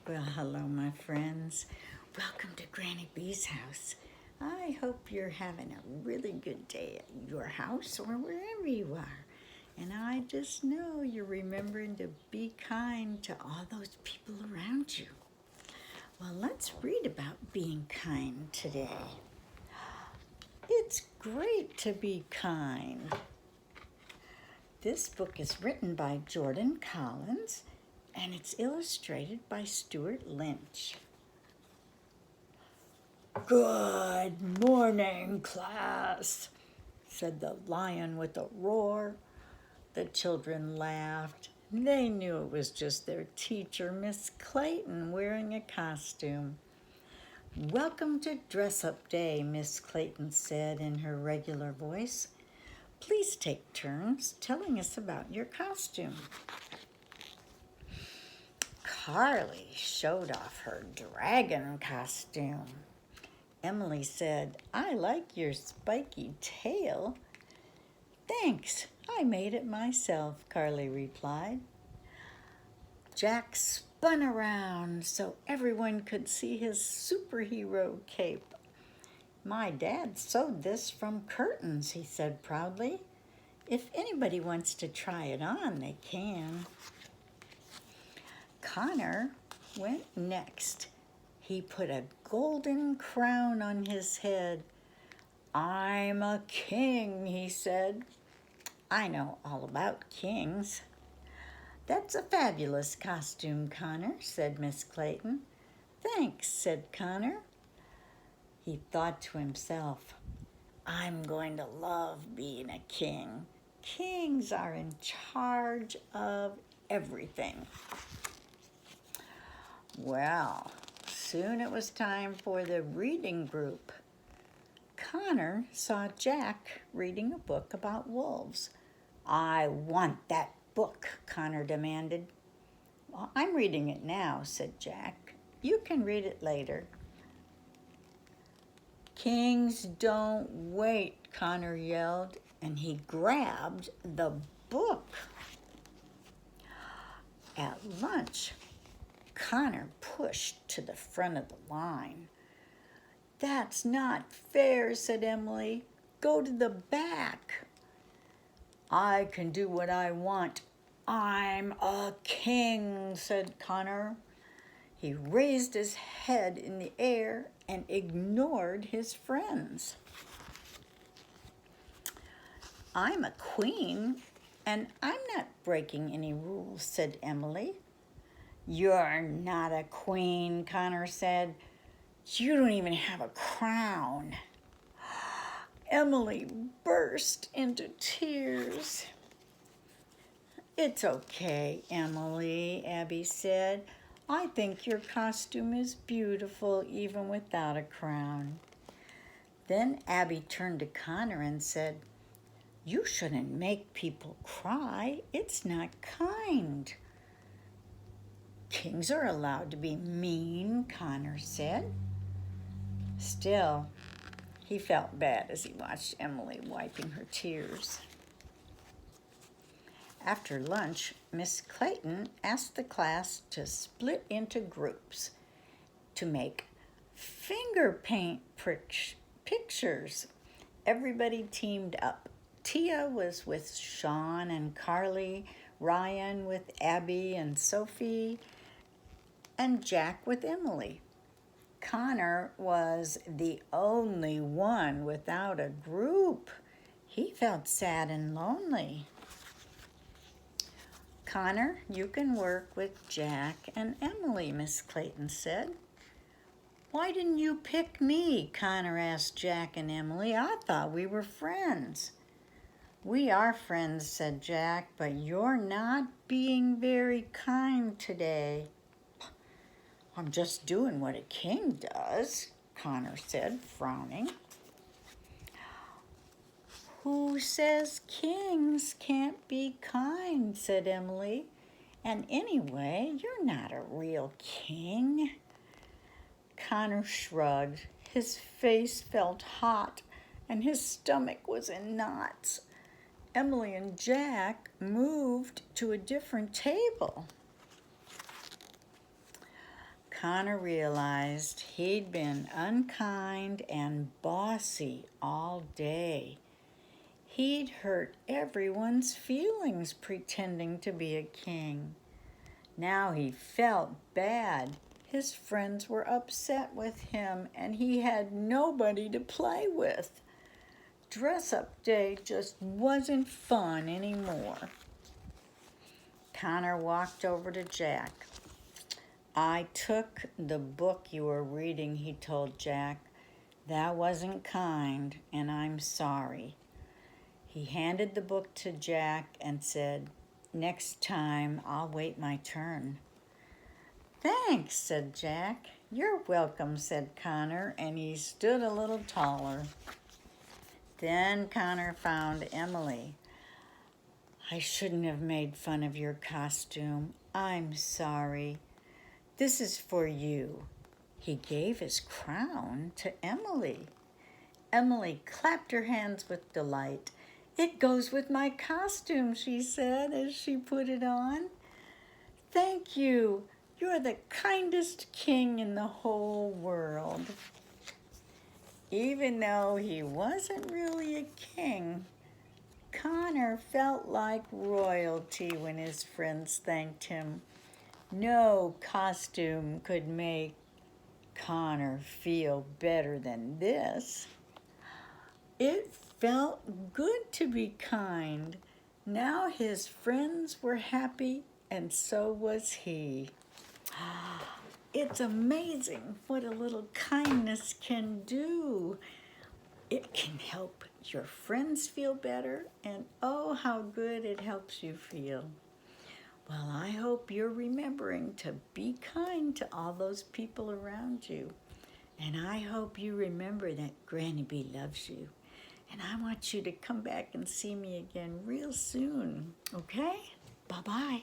Well, hello, my friends. Welcome to Granny B's house. I hope you're having a really good day at your house or wherever you are. And I just know you're remembering to be kind to all those people around you. Well, let's read about being kind today. It's great to be kind. This book is written by Jordan Collins and it's illustrated by Stuart Lynch. Good morning, class, said the lion with a roar. The children laughed. They knew it was just their teacher, Miss Clayton, wearing a costume. Welcome to Dress-Up Day, Miss Clayton said in her regular voice. Please take turns telling us about your costume. Carly showed off her dragon costume. Emily said, I like your spiky tail. Thanks, I made it myself, Carly replied. Jack spun around so everyone could see his superhero cape. My dad sewed this from curtains, he said proudly. If anybody wants to try it on, they can. Connor went next. He put a golden crown on his head. I'm a king, he said. I know all about kings. That's a fabulous costume, Connor, said Miss Clayton. Thanks, said Connor. He thought to himself, I'm going to love being a king. Kings are in charge of everything. Well, soon it was time for the reading group. Connor saw Jack reading a book about wolves. I want that book, Connor demanded. Well, I'm reading it now, said Jack. You can read it later. Kings don't wait, Connor yelled, and he grabbed the book. At lunch, Connor pushed to the front of the line. That's not fair, said Emily. Go to the back. I can do what I want. I'm a king, said Connor. He raised his head in the air and ignored his friends. I'm a queen, and I'm not breaking any rules, said Emily. You're not a queen, Connor said. You don't even have a crown. Emily burst into tears. It's okay, Emily, Abby said. I think your costume is beautiful even without a crown. Then Abby turned to Connor and said, You shouldn't make people cry. It's not kind. Kings are allowed to be mean, Connor said. Still, he felt bad as he watched Emily wiping her tears. After lunch, Miss Clayton asked the class to split into groups to make finger paint pictures. Everybody teamed up. Tia was with Sean and Carly, Ryan with Abby and Sophie, and Jack with Emily. Connor was the only one without a group. He felt sad and lonely. Connor, you can work with Jack and Emily, Miss Clayton said. Why didn't you pick me? Connor asked Jack and Emily. I thought we were friends. We are friends, said Jack, but you're not being very kind today. I'm just doing what a king does, Connor said, frowning. Who says kings can't be kind, said Emily. And anyway, you're not a real king. Connor shrugged. His face felt hot and his stomach was in knots. Emily and Jack moved to a different table. Connor realized he'd been unkind and bossy all day. He'd hurt everyone's feelings pretending to be a king. Now he felt bad. His friends were upset with him and he had nobody to play with. Dress-up day just wasn't fun anymore. Connor walked over to Jack. "I took the book you were reading," he told Jack. "That wasn't kind, and I'm sorry." He handed the book to Jack and said, "Next time, I'll wait my turn." "Thanks," said Jack. "You're welcome," said Connor, and he stood a little taller. Then Connor found Emily. "I shouldn't have made fun of your costume. I'm sorry. This is for you." He gave his crown to Emily. Emily clapped her hands with delight. "It goes with my costume," she said as she put it on. "Thank you. You're the kindest king in the whole world." Even though he wasn't really a king, Connor felt like royalty when his friends thanked him. No costume could make Connor feel better than this. It felt good to be kind. Now his friends were happy, and so was he. It's amazing what a little kindness can do. It can help your friends feel better, and oh, how good it helps you feel. Well, I hope you're remembering to be kind to all those people around you. And I hope you remember that Granny Bee loves you. And I want you to come back and see me again real soon, okay? Bye-bye.